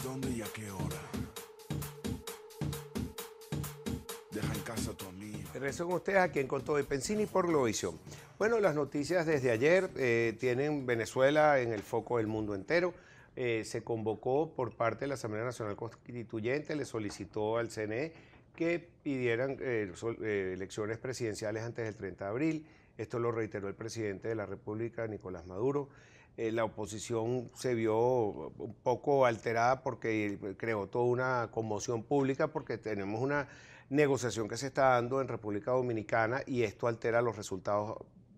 dónde y a qué hora? Deja en casa a tu amiga. Regreso con ustedes aquí en Con Todo y Pensini por Globovisión. Bueno, las noticias desde ayer tienen Venezuela en el foco del mundo entero. Se convocó por parte de la Asamblea Nacional Constituyente, le solicitó al CNE que pidieran elecciones presidenciales antes del 30 de abril. Esto lo reiteró el presidente de la República, Nicolás Maduro. La oposición se vio un poco alterada porque creó toda una conmoción pública porque tenemos una negociación que se está dando en República Dominicana y esto altera los resultados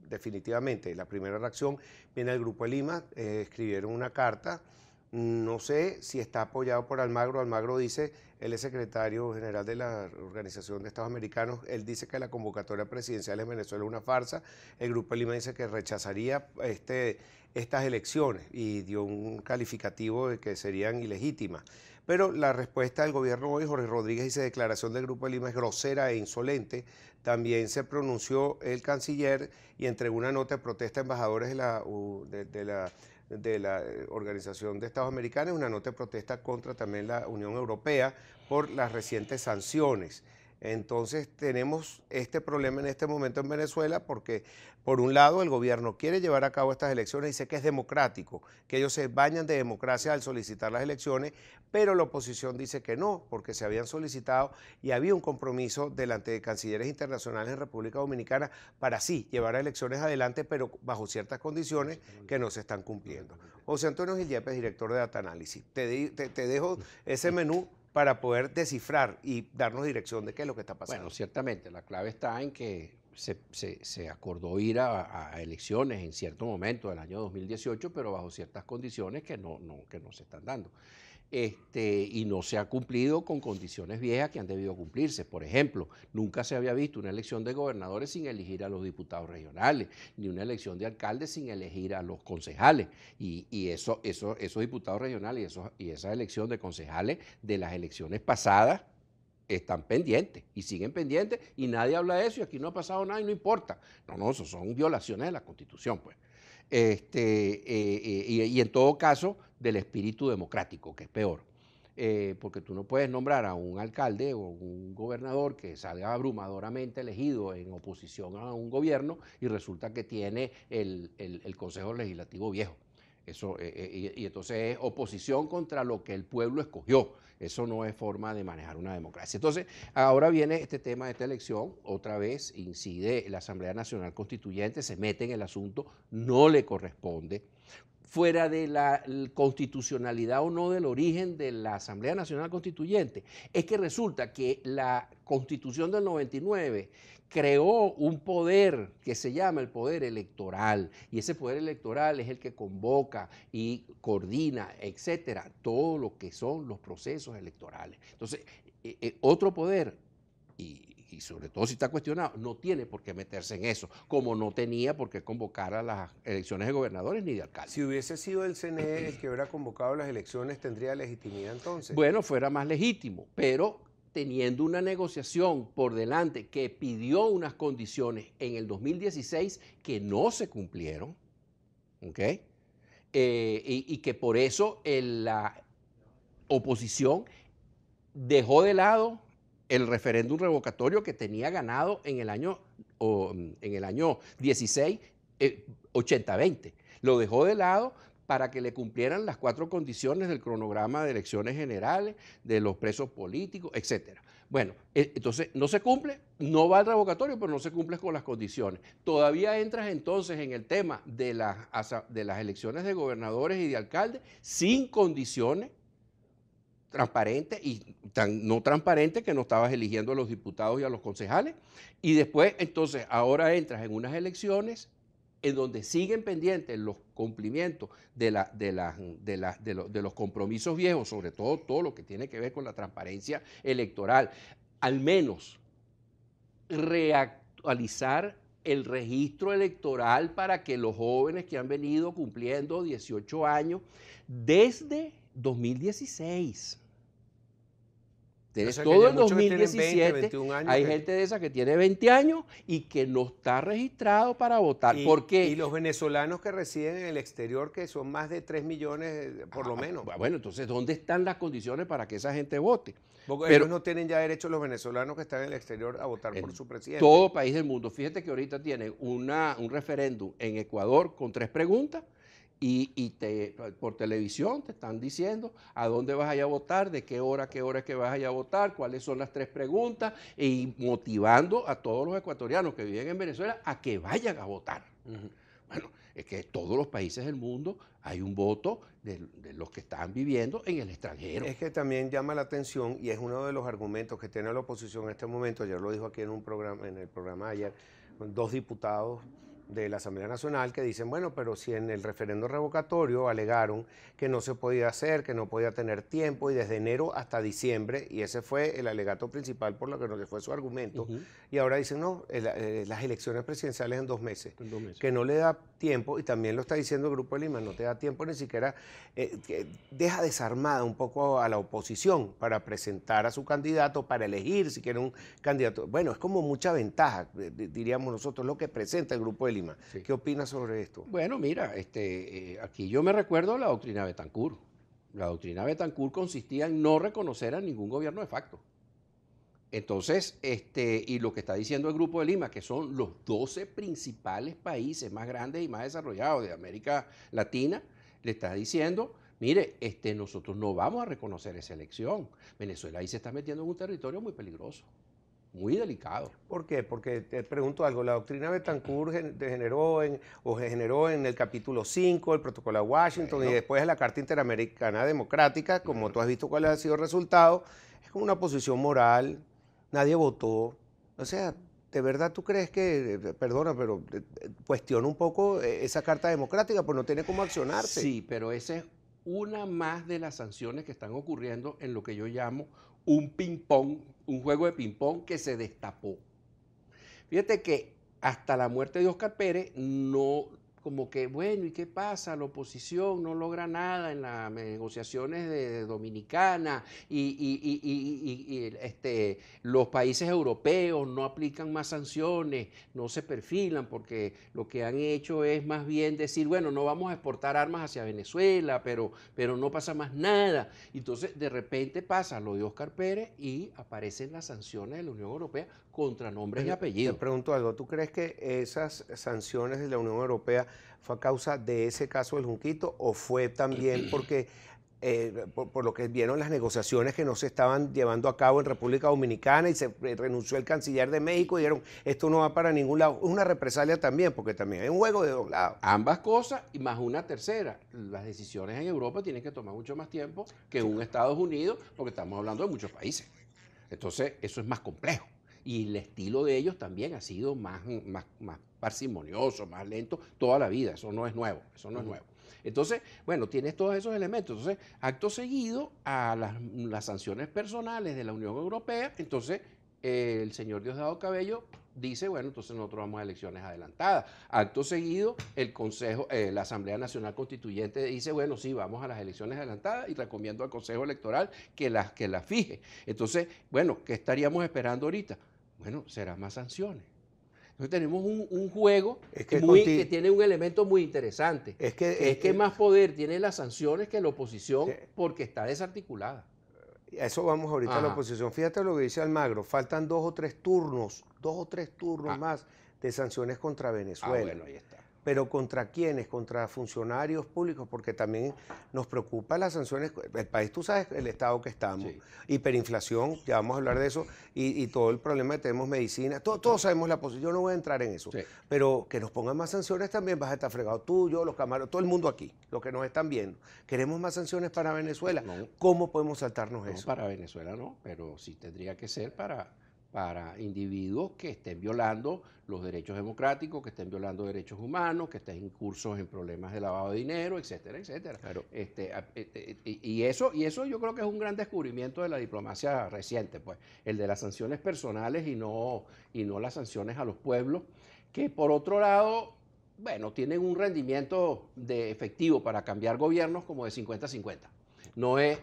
definitivamente. La primera reacción viene del Grupo de Lima, escribieron una carta, no sé si está apoyado por Almagro. Almagro dice, él es secretario general de la Organización de Estados Americanos, él dice que la convocatoria presidencial en Venezuela es una farsa, el Grupo de Lima dice que rechazaría estas elecciones y dio un calificativo de que serían ilegítimas. Pero la respuesta del gobierno hoy, Jorge Rodríguez dice, declaración del Grupo de Lima es grosera e insolente. También se pronunció el canciller y entregó una nota de protesta a embajadores de la Organización de Estados Americanos, una nota de protesta contra también la Unión Europea por las recientes sanciones. Entonces tenemos este problema en este momento en Venezuela porque por un lado el gobierno quiere llevar a cabo estas elecciones, dice que es democrático, que ellos se bañan de democracia al solicitar las elecciones, pero la oposición dice que no, porque se habían solicitado y había un compromiso delante de cancilleres internacionales en República Dominicana para sí llevar a elecciones adelante, pero bajo ciertas condiciones que no se están cumpliendo. José Antonio Gil Yepes, director de Data Analysis, te dejo ese menú para poder descifrar y darnos dirección de qué es lo que está pasando. Bueno, ciertamente, la clave está en que se acordó ir a elecciones en cierto momento del año 2018, pero bajo ciertas condiciones que no se están dando. Y no se ha cumplido con condiciones viejas que han debido cumplirse. Por ejemplo, nunca se había visto una elección de gobernadores sin elegir a los diputados regionales, ni una elección de alcaldes sin elegir a los concejales. Y esos diputados regionales y esa elección de concejales de las elecciones pasadas están pendientes y siguen pendientes y nadie habla de eso y aquí no ha pasado nada y no importa. No, eso son violaciones de la Constitución, pues. Y en todo caso del espíritu democrático, que es peor. Porque tú no puedes nombrar a un alcalde o un gobernador que salga abrumadoramente elegido en oposición a un gobierno y resulta que tiene el Consejo Legislativo viejo. Y entonces es oposición contra lo que el pueblo escogió. Eso no es forma de manejar una democracia. Entonces, ahora viene este tema de esta elección, otra vez incide la Asamblea Nacional Constituyente, se mete en el asunto, no le corresponde. Fuera de la constitucionalidad o no del origen de la Asamblea Nacional Constituyente, es que resulta que la Constitución del 99 creó un poder que se llama el poder electoral, y ese poder electoral es el que convoca y coordina, etcétera, todo lo que son los procesos electorales. Entonces, otro poder, y sobre todo si está cuestionado, no tiene por qué meterse en eso, como no tenía por qué convocar a las elecciones de gobernadores ni de alcaldes. Si hubiese sido el CNE el que hubiera convocado las elecciones, ¿tendría legitimidad entonces? Bueno, fuera más legítimo, pero teniendo una negociación por delante que pidió unas condiciones en el 2016 que no se cumplieron, ¿ok? Y que por eso la oposición dejó de lado el referéndum revocatorio que tenía ganado en el año 16, 80-20. Lo dejó de lado para que le cumplieran las 4 condiciones del cronograma de elecciones generales, de los presos políticos, etcétera. Bueno, entonces no se cumple, no va al revocatorio, pero no se cumple con las condiciones. Todavía entras entonces en el tema de las elecciones de gobernadores y de alcaldes sin condiciones transparente y tan no transparente que no estabas eligiendo a los diputados y a los concejales, y después entonces ahora entras en unas elecciones en donde siguen pendientes los cumplimientos de los compromisos viejos, sobre todo lo que tiene que ver con la transparencia electoral, al menos reactualizar el registro electoral para que los jóvenes que han venido cumpliendo 18 años desde 2016 Tienes sea que todo ya el muchos tienen 20, 2017, 21 años hay que- gente de esa que tiene 20 años y que no está registrado para votar. ¿Por Y qué? los venezolanos que residen en el exterior, que son más de 3 millones por lo menos. Bueno, entonces, ¿dónde están las condiciones para que esa gente vote? Porque Pero ellos no tienen ya derecho, los venezolanos que están en el exterior, a votar por en su presidente. todo país del mundo. Fíjate que ahorita tienen un referéndum en Ecuador con 3 preguntas por televisión te están diciendo a dónde vas a ir a votar, de qué hora es que vas a ir a votar, cuáles son las 3 preguntas y motivando a todos los ecuatorianos que viven en Venezuela a que vayan a votar. Bueno, es que en todos los países del mundo hay un voto de los que están viviendo en el extranjero. Es que también llama la atención y es uno de los argumentos que tiene la oposición en este momento. Ayer lo dijo aquí en un programa, en el programa de ayer, con 2 diputados de la Asamblea Nacional que dicen, bueno, pero si en el referendo revocatorio alegaron que no se podía hacer, que no podía tener tiempo y desde enero hasta diciembre, y ese fue el alegato principal por lo que no se fue su argumento, y ahora dicen, no, las elecciones presidenciales en 2 meses, En 2 meses. que no le da tiempo, y también lo está diciendo el Grupo de Lima, no te da tiempo ni siquiera, que deja desarmada un poco a la oposición para presentar a su candidato, para elegir si quiere un candidato. Bueno, es como mucha ventaja, diríamos nosotros, lo que presenta el Grupo de Lima. Sí. ¿Qué opinas sobre esto? Bueno, mira, aquí yo me recuerdo la doctrina Bethancourt. La doctrina Bethancourt consistía en no reconocer a ningún gobierno de facto. Entonces, y lo que está diciendo el Grupo de Lima, que son los 12 principales países más grandes y más desarrollados de América Latina, le está diciendo, mire, nosotros no vamos a reconocer esa elección. Venezuela ahí se está metiendo en un territorio muy peligroso, muy delicado. ¿Por qué? Porque te pregunto algo, la doctrina Bethancourt generó en el capítulo 5 del protocolo de Washington, Bueno. y después de la Carta Interamericana Democrática, como tú has visto cuál ha sido el resultado, es como una posición moral, nadie votó. O sea, ¿de verdad tú crees que, perdona, pero cuestiona un poco esa Carta Democrática, pues no tiene cómo accionarse? Sí, pero esa es una más de las sanciones que están ocurriendo en lo que yo llamo un ping-pong, un juego de ping-pong que se destapó. Fíjate que hasta la muerte de Óscar Pérez, no, como que, bueno, ¿y qué pasa? La oposición no logra nada en las negociaciones de Dominicana y los países europeos no aplican más sanciones, no se perfilan porque lo que han hecho es más bien decir, bueno, no vamos a exportar armas hacia Venezuela, pero no pasa más nada. Entonces, de repente pasa lo de Óscar Pérez y aparecen las sanciones de la Unión Europea contra nombres y apellidos. Te pregunto algo, ¿tú crees que esas sanciones de la Unión Europea fue a causa de ese caso del Junquito o fue también porque por lo que vieron las negociaciones que no se estaban llevando a cabo en República Dominicana y se renunció el canciller de México y dijeron, esto no va para ningún lado? Es una represalia también, porque también es un juego de 2 lados. Ambas cosas y más una tercera. Las decisiones en Europa tienen que tomar mucho más tiempo que en Estados Unidos porque estamos hablando de muchos países. Entonces, eso es más complejo. Y el estilo de ellos también ha sido más parsimonioso, más lento toda la vida. Eso no es nuevo, eso no es nuevo. Entonces, bueno, tienes todos esos elementos. Entonces, acto seguido a las sanciones personales de la Unión Europea, entonces el señor Diosdado Cabello dice, bueno, entonces nosotros vamos a elecciones adelantadas. Acto seguido, el Consejo, la Asamblea Nacional Constituyente dice, bueno, sí, vamos a las elecciones adelantadas y recomiendo al Consejo Electoral que las fije. Entonces, bueno, ¿qué estaríamos esperando ahorita? Bueno, serán más sanciones. Entonces tenemos un juego que tiene un elemento muy interesante. Es que más poder tiene las sanciones que la oposición porque está desarticulada. A eso vamos ahorita a la oposición. Fíjate lo que dice Almagro, faltan 2 o 3 turnos más de sanciones contra Venezuela. Bueno, ahí está. ¿Pero contra quiénes? Contra funcionarios públicos, porque también nos preocupan las sanciones. El país, tú sabes, el estado que estamos, sí. Hiperinflación, ya vamos a hablar de eso, y todo el problema que tenemos, medicina, todos sabemos la posición, yo no voy a entrar en eso, sí. Pero que nos pongan más sanciones también, vas a estar fregado tú, yo, los camaros, todo el mundo aquí, los que nos están viendo. ¿Queremos más sanciones para Venezuela? No. ¿Cómo podemos saltarnos eso? Para Venezuela no, pero sí tendría que ser para individuos que estén violando los derechos democráticos, que estén violando derechos humanos, que estén incursos en problemas de lavado de dinero, etcétera, etcétera. Claro. Y eso yo creo que es un gran descubrimiento de la diplomacia reciente, pues, el de las sanciones personales y no las sanciones a los pueblos, que por otro lado, bueno, tienen un rendimiento de efectivo para cambiar gobiernos como de 50-50. No es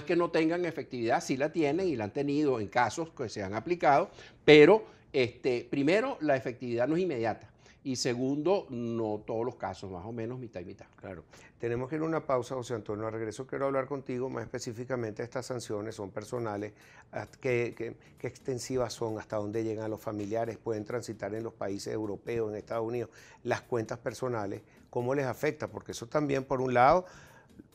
que no tengan efectividad, sí la tienen y la han tenido en casos que se han aplicado, pero primero, la efectividad no es inmediata. Y segundo, no todos los casos, más o menos mitad y mitad. Claro. Tenemos que ir a una pausa, José Antonio. Al regreso quiero hablar contigo más específicamente. Estas sanciones son personales. ¿Qué extensivas son? ¿Hasta dónde llegan los familiares? ¿Pueden transitar en los países europeos, en Estados Unidos? Las cuentas personales, ¿cómo les afecta? Porque eso también, por un lado,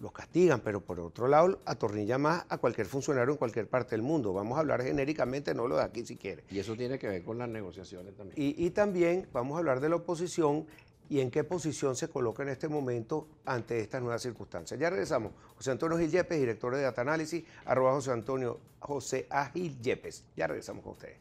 los castigan, pero por otro lado, atornilla más a cualquier funcionario en cualquier parte del mundo. Vamos a hablar genéricamente, no lo de aquí si quiere. Y eso tiene que ver con las negociaciones también. Y también vamos a hablar de la oposición y en qué posición se coloca en este momento ante estas nuevas circunstancias. Ya regresamos. José Antonio Gil Yepes, director de Data Análisis, @ José A. Gil Yepes. Ya regresamos con ustedes.